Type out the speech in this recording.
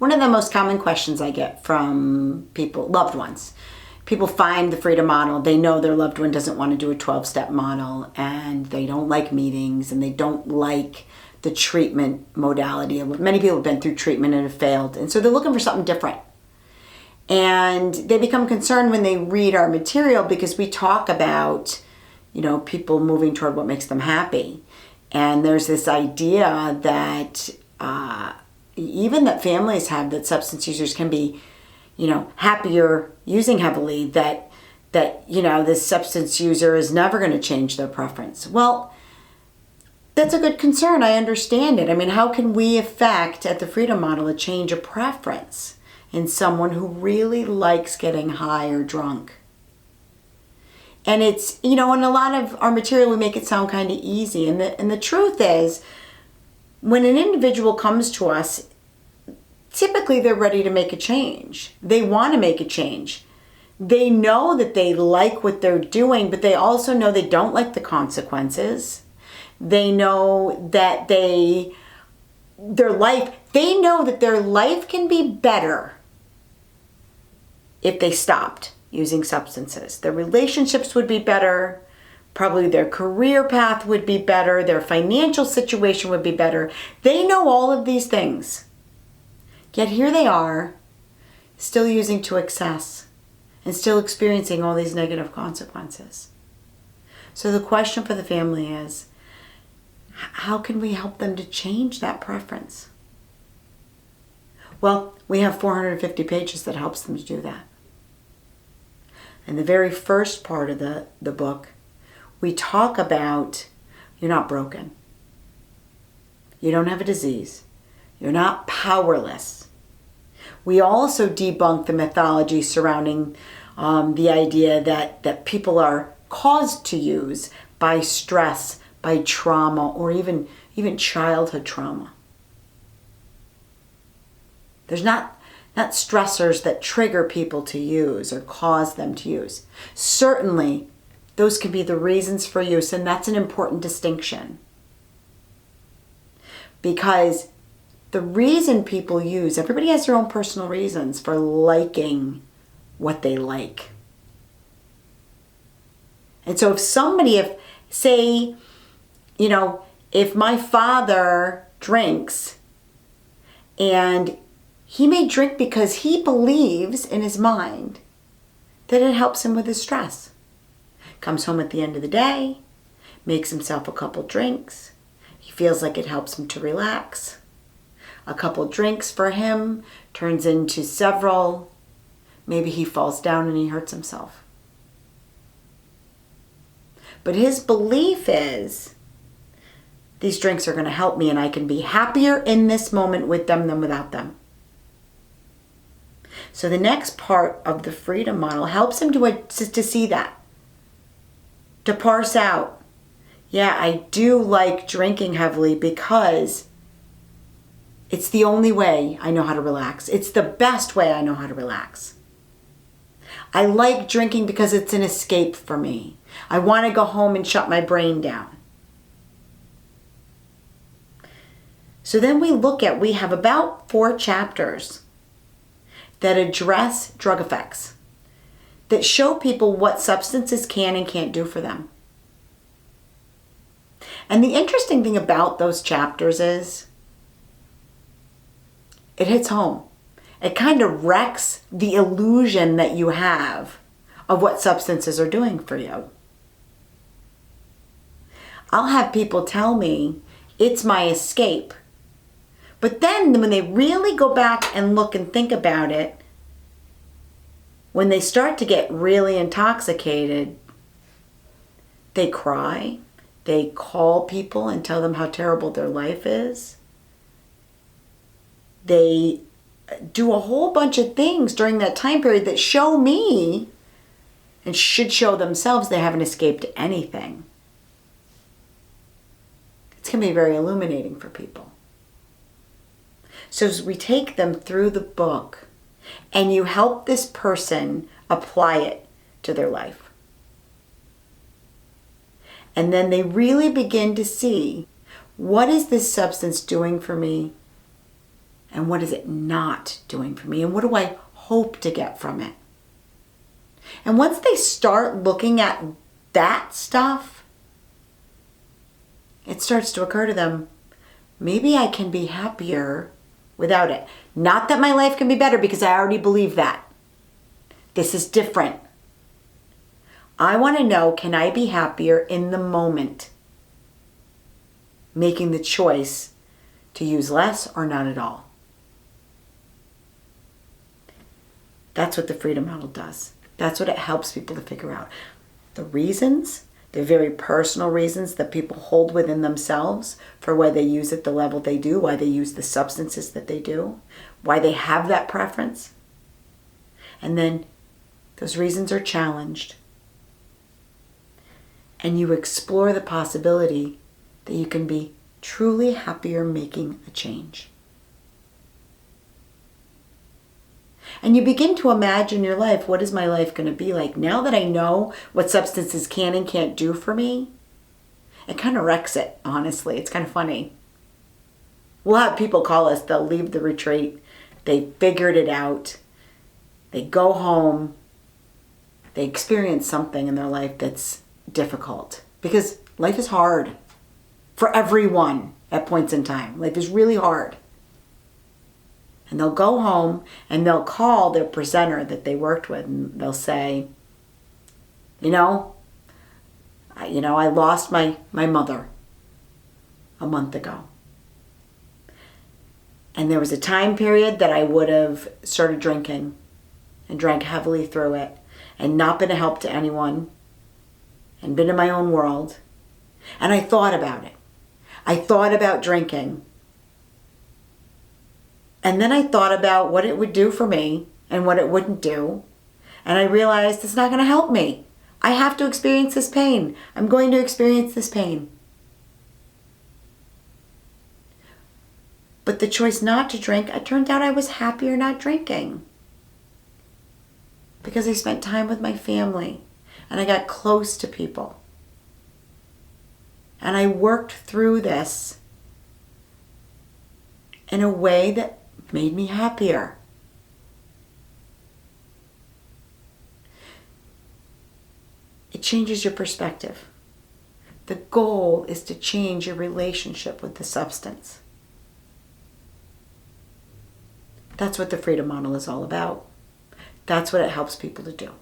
One of the most common questions I get from people, loved ones, people find the freedom model. They know their loved one doesn't want to do a 12-step model, and they don't like meetings, and they don't like the treatment modality. Many people have been through treatment and have failed, and so they're looking for something different. And they become concerned when they read our material because we talk about, people moving toward what makes them happy. And there's this idea that even that families have, that substance users can be, happier using heavily, that this substance user is never going to change their preference. Well, that's a good concern. I understand it. I mean, how can we affect at the Freedom Model a change of preference in someone who really likes getting high or drunk? And it's, in a lot of our material, we make it sound kind of easy. And the truth is, when an individual comes to us, typically they're ready to make a change. They want to make a change. They know that they like what they're doing, but they also know they don't like the consequences. They know that they know that their life can be better if they stopped using substances. Their relationships would be better. Probably their career path would be better. Their financial situation would be better. They know all of these things. Yet here they are, still using to excess and still experiencing all these negative consequences. So the question for the family is, how can we help them to change that preference? Well, we have 450 pages that helps them to do that. In the very first part of the book, we talk about you're not broken. You don't have a disease. You're not powerless. We also debunk the mythology surrounding the idea that people are caused to use by stress, by trauma, or even childhood trauma. There's not stressors that trigger people to use or cause them to use. Certainly, those can be the reasons for use, and that's an important distinction. Because the reason people use, everybody has their own personal reasons for liking what they like. And so if my father drinks, and he may drink because he believes in his mind that it helps him with his stress. Comes home at the end of the day, makes himself a couple drinks. He feels like it helps him to relax. A couple drinks for him turns into several. Maybe he falls down and he hurts himself. But his belief is, these drinks are going to help me and I can be happier in this moment with them than without them. So the next part of the Freedom Model helps him to see that. To parse out, yeah, I do like drinking heavily because it's the only way I know how to relax. It's the best way I know how to relax. I like drinking because it's an escape for me. I want to go home and shut my brain down. So then we have about 4 chapters that address drug effects, that show people what substances can and can't do for them. And the interesting thing about those chapters is it hits home. It kind of wrecks the illusion that you have of what substances are doing for you. I'll have people tell me it's my escape. But then when they really go back and look and think about it, when they start to get really intoxicated, they cry, they call people and tell them how terrible their life is. They do a whole bunch of things during that time period that show me, and should show themselves, they haven't escaped anything. It's going to be very illuminating for people. So as we take them through the book and you help this person apply it to their life, and then they really begin to see, what is this substance doing for me? And what is it not doing for me? And what do I hope to get from it? And once they start looking at that stuff, it starts to occur to them, maybe I can be happier without it. Not that my life can be better, because I already believe that. This is different. I want to know, can I be happier in the moment? Making the choice to use less or not at all. That's what the freedom model does. That's what it helps people to figure out. The reasons, the very personal reasons that people hold within themselves for why they use at the level they do, why they use the substances that they do, why they have that preference. And then those reasons are challenged. And you explore the possibility that you can be truly happier making a change. And you begin to imagine your life. What is my life going to be like? Now that I know what substances can and can't do for me, it kind of wrecks it, honestly. It's kind of funny. We'll have people call us. They'll leave the retreat. They figured it out. They go home. They experience something in their life that's difficult. Because life is hard for everyone at points in time. Life is really hard. And they'll go home and they'll call their presenter that they worked with, and they'll say, I lost my mother a month ago. And there was a time period that I would have started drinking and drank heavily through it and not been a help to anyone and been in my own world. And I thought about it. I thought about drinking. And then I thought about what it would do for me and what it wouldn't do. And I realized it's not going to help me. I have to experience this pain. I'm going to experience this pain. But the choice not to drink, it turned out I was happier not drinking. Because I spent time with my family and I got close to people. And I worked through this in a way that made me happier. It changes your perspective. The goal is to change your relationship with the substance. That's what the freedom model is all about. That's what it helps people to do.